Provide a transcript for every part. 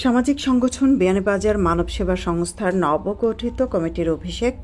সামাজিক সংগঠন বিয়ানীবাজার মানব সেবা সংস্থার নবগঠিত কমিটির অভিষেক,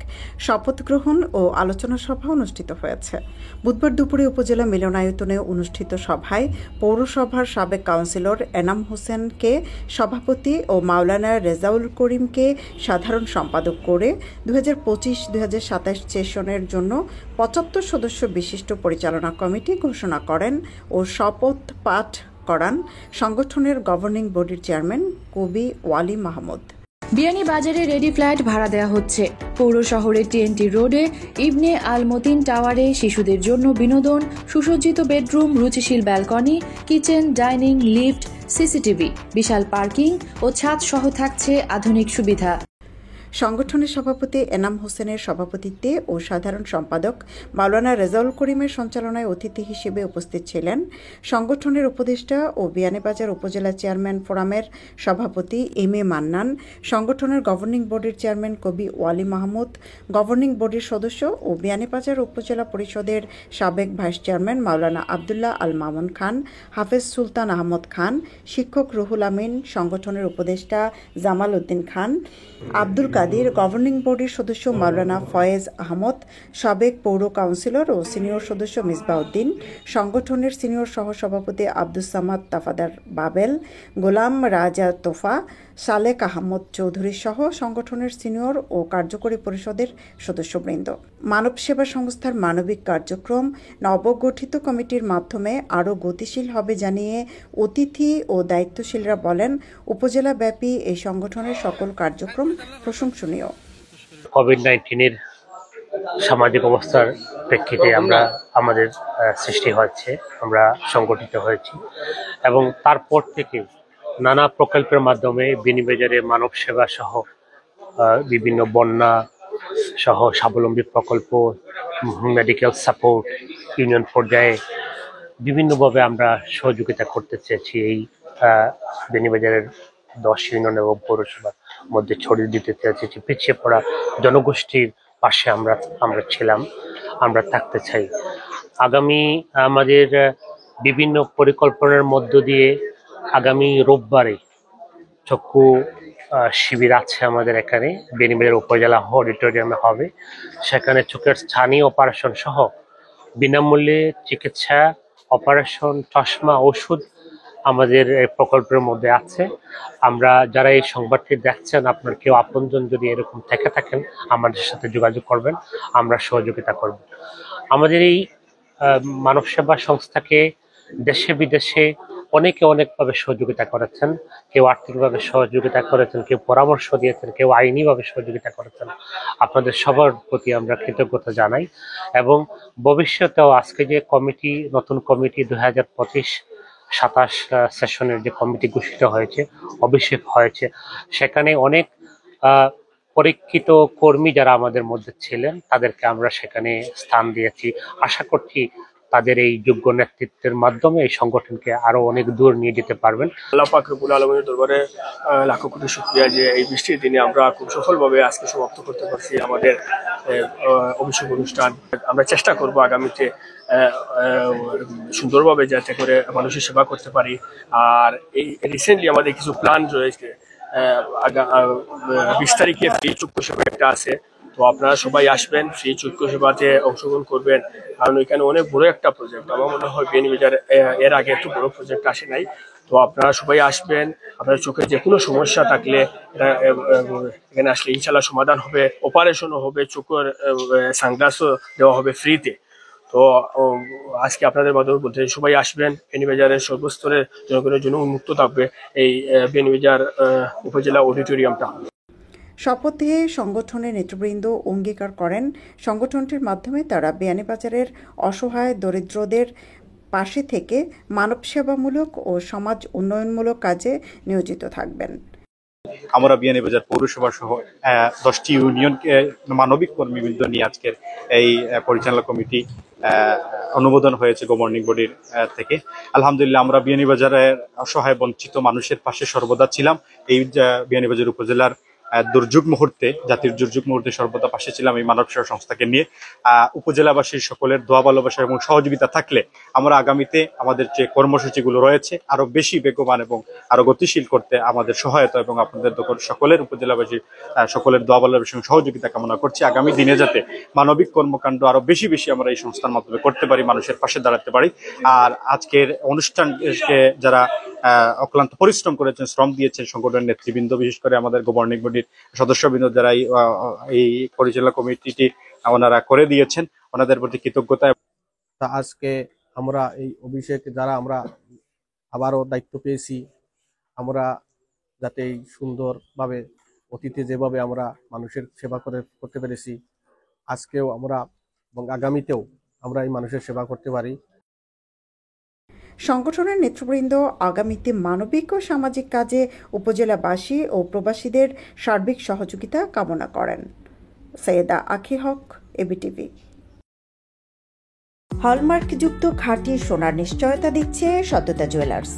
শপথ গ্রহণ ও আলোচনা সভা অনুষ্ঠিত হয়েছে। বুধবার দুপুরে উপজেলা মিলনায়তনে অনুষ্ঠিত সভায় পৌরসভার সাবেক কাউন্সিলর এনাম হোসেনকে সভাপতি ও মাওলানা রেজাউল করিমকে সাধারণ সম্পাদক করে 2025-2027 সেশনের জন্য 75 সদস্য বিশিষ্ট পরিচালনা কমিটি ঘোষণা করেন ও শপথ পাঠ করান সংগঠনের গভর্নিং বডির চেয়ারম্যান কবি ওয়ালি মাহমুদ। বিয়ানীবাজারে রেডি ফ্ল্যাট ভাড়া দেওয়া হচ্ছে। পৌর শহরের টিএনটি রোডে ইবনে আল মতিন টাওয়ারে শিশুদের জন্য বিনোদন, সুসজ্জিত বেডরুম, রুচিশীল balcony, kitchen, dining, lift, CCTV, বিশাল পার্কিং ও ছাদ সহ থাকছে আধুনিক সুবিধা। সংগঠনের সভাপতি এনাম হোসেনের সভাপতিত্বে ও সাধারণ সম্পাদক মাওলানা রেজাউল করিমের সঞ্চালনায় অতিথি হিসেবে উপস্থিত ছিলেন সংগঠনের উপদেষ্টা ও বিয়ানীবাজার উপজেলা চেয়ারম্যান ফোরামের সভাপতি এম এ মান্নান, সংগঠনের গভর্নিং বডির চেয়ারম্যান কবি ওয়ালি মাহমুদ, গভর্নিং বডির সদস্য ও বিয়ানীবাজার উপজেলা পরিষদের সাবেক ভাইস চেয়ারম্যান মাওলানা আবদুল্লাহ আল মামুন খান, হাফেজ সুলতান আহমদ খান, শিক্ষক রুহুল আমিন, সংগঠনের উপদেষ্টা জামাল উদ্দিন খান, আব্দুল কাদির, গভর্নিং বডির সদস্য মাওলানা ফয়েজ আহমদ, সাবেক পৌর কাউন্সিলর ও সিনিয়র সদস্য মিসবাউদ্দিন, সংগঠনের সিনিয়র সহসভাপতি আব্দুস সামাদ তাফাদার বাবেল, গোলাম রাজা তোফা, সালেক আহমদ চৌধুরী সহ সংগঠনের সিনিয়র ও কার্যকরী পরিষদের সদস্যবৃন্দ। মানব সেবা সংস্থার মানবিক কার্যক্রম নবগঠিত কমিটির মাধ্যমে আরও গতিশীল হবে জানিয়ে অতিথি ও দায়িত্বশীলরা বলেন, উপজেলাব্যাপী এই সংগঠনের সকল কার্যক্রম প্রশংসনীয়। কোভিড-19 সামাজিক অবস্থার প্রেক্ষিতে আমাদের সৃষ্টি হচ্ছে, আমরা সংগঠিত হয়েছি এবং তারপর থেকে নানা প্রকল্পের মাধ্যমে বিয়ানীবাজারে মানব সেবা সহ বিভিন্ন বন্যা সহ স্বাবলম্বী প্রকল্প, মেডিকেল সাপোর্ট, ইউনিয়ন পর্যায়ে বিভিন্নভাবে আমরা সহযোগিতা করতে চেয়েছি। এই বিয়ানীবাজারের 10 ইউনিয়ন এবং পৌরসভার মধ্যে ছড়িয়ে দিতে চেয়েছি। পিছিয়ে পড়া জনগোষ্ঠীর পাশে আমরা ছিলাম, আমরা থাকতে চাই। আগামী আমাদের বিভিন্ন পরিকল্পনার মধ্য দিয়ে আগামী রোববারে চক্ষু শিবির আছে আমাদের এখানে বিয়ানীবাজার উপজেলা অডিটোরিয়ামে হবে। সেখানে চোখের স্থানীয় অপারেশন সহ বিনামূল্যে চিকিৎসা, অপারেশন, চশমা, ওষুধ আমাদের এই প্রকল্পের মধ্যে আছে। আমরা যারা এই সংবাদটি দেখছেন, আপনার কেউ আপনজন যদি এরকম থেকে থাকেন, আমাদের সাথে যোগাযোগ করবেন, আমরা সহযোগিতা করব। আমাদের এই মানব সেবা সংস্থাকে দেশে বিদেশে অনেকে অনেকভাবে সহযোগিতা করেছেন। কেউ আর্থিকভাবে সহযোগিতা করেছেন, কেউ পরামর্শ দিয়েছেন, কেউ আইনিভাবে সহযোগিতা করেছেন। আপনাদের সবার প্রতি আমরা কৃতজ্ঞতা জানাই এবং ভবিষ্যতেও আজকে যে কমিটি, নতুন কমিটি 2025-27 সেশনের যে কমিটি ঘোষিত হয়েছে, অভিষেক হয়েছে, সেখানে অনেক পরীক্ষিত কর্মী যারা আমাদের মধ্যে ছিলেন তাদেরকে আমরা সেখানে স্থান দিয়েছি। আশা করছি তাদের এই যোগ্য নেতৃত্বের মাধ্যমে এই সংগঠনকে আরো অনেক দূর নিয়ে যেতে পারবেন। আল্লাহ পাক রব্বুল আলামিনের দরবারে লাখো কোটি শুকরিয়া যে এই বৃষ্টির দিনে আমরা খুব সফলভাবে আজকে সমাপ্ত করতে পারছি আমাদের অভিষেক অনুষ্ঠান। আমরা চেষ্টা করব আগামীতে সুন্দরভাবে যাতে করে মানুষের সেবা করতে পারি। আর এই রিসেন্টলি আমাদের কিছু প্ল্যান রয়েছে। 20 তারিখে ফ্রি চক্ষু সেবা একটা আছে, তো আপনারা সবাই আসবেন, ফ্রি চক্ষু সেবাতে অংশগ্রহণ করবেন, কারণ এখানে অনেক বড় একটা প্রজেক্ট। আমার মনে হয় বিয়ানীবাজার এর আগে এত বড় প্রজেক্ট আসে নাই। তো আপনারা সবাই আসবেন, আপনার চোখে যে কোনো সমস্যা থাকলে এখানে আসলে ইনশাল্লাহ সমাধান হবে, অপারেশনও হবে, চোখের সানগ্লাসও দেওয়া হবে ফ্রিতে। তো আজকে আপনাদের মাধ্যমে বলতে সবাই আসবেন, বিয়ানীবাজারের সর্বস্তরের জনগণের জন্য উন্মুক্ত থাকবে এই বিয়ানীবাজার উপজেলা অডিটোরিয়ামটা। শপথে সংগঠনের নেতৃবৃন্দ অঙ্গীকার করেন সংগঠনটির মাধ্যমে তারা বিয়ানীবাজারের অসহায় দরিদ্রদের পাশে থেকে মানব সেবামূলক ও সমাজ উন্নয়নমূলক কাজে নিয়োজিত থাকবেন। আমরা বিয়ানীবাজার পৌরসভা সহ 10টি ইউনিয়নকে মানবিক কর্মীবৃন্দ নিয়ে আজকের এই পরিচালনা কমিটি অনুমোদন হয়েছে গভর্নিং বডির থেকে। আলহামদুলিল্লাহ, আমরা বিয়ানীবাজারের অসহায় বঞ্চিত মানুষের পাশে সর্বদা ছিলাম। এই বিয়ানীবাজার উপজেলার দুর্যোগ মুহূর্তে, জাতির দুর্যোগ মুহূর্তে সর্বদা পাশে ছিলাম এই মানব সেবা সংস্থাকে নিয়ে। উপজেলাবাসীর সকলের দোয়া ভালোবাসা এবং সহযোগিতা থাকলে আমরা আগামীতে আমাদের যে কর্মসূচিগুলো রয়েছে আরো বেশি বেগবান এবং আরো গতিশীল করতে আমাদের সহায়তা এবং আপনাদের সকলের উপজেলাবাসীর সকলের দোয়া ভালোবাসা এবং সহযোগিতা কামনা করছি। আগামী দিনে যাতে মানবিক কর্মকাণ্ড আরো বেশি আমরা এই সংস্থার মাধ্যমে করতে পারি, মানুষের পাশে দাঁড়াতে পারি। আর আজকের অনুষ্ঠানকে যারা অক্লান্ত পরিশ্রম করেছেন, শ্রম দিয়েছেন, সংগঠনের নেতৃবৃন্দ, বিশেষ করে আমাদের গভর্নিং বডির সদস্যবৃন্দ যারা এই পরিচালনা কমিটিটি ওনারা করে দিয়েছেন, ওনাদের প্রতি কৃতজ্ঞতা। আজকে আমরা এই অভিষেক যারা আমরা আবারও দায়িত্ব পেয়েছি, আমরা যাতে এই সুন্দরভাবে অতীতে যেভাবে আমরা মানুষের সেবা করতে পেরেছি, আজকেও আমরা এবং আগামীতেও আমরা এই মানুষের সেবা করতে পারি। সংগঠনের নেতৃবৃন্দ আগামীতে মানবিক ও সামাজিক কাজে উপজেলাবাসী ও প্রবাসীদের সার্বিক সহযোগিতা কামনা করেন। সৈয়দা আখি হক, এবিটিভি। হলমার্কযুক্ত খাঁটি সোনার নিশ্চয়তা দিচ্ছে সত্যতা জুয়েলার্স।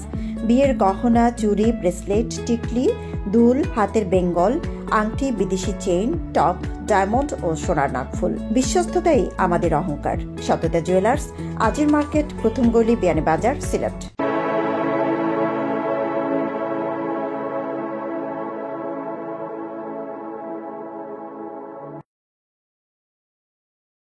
বিয়ের গহনা, চুড়ি, ব্রেসলেট, টিকলি, দুল, হাতের বেঙ্গল, আংটি, বিদেশি চেইন, টপ, ডায়মন্ড ও সোনার নাকফুল। বিশ্বস্ততাই আমাদের অহংকার। সত্যতা জুয়েলার্স, আজির মার্কেট, প্রথম গলি, বিয়ানীবাজার, সিলেট।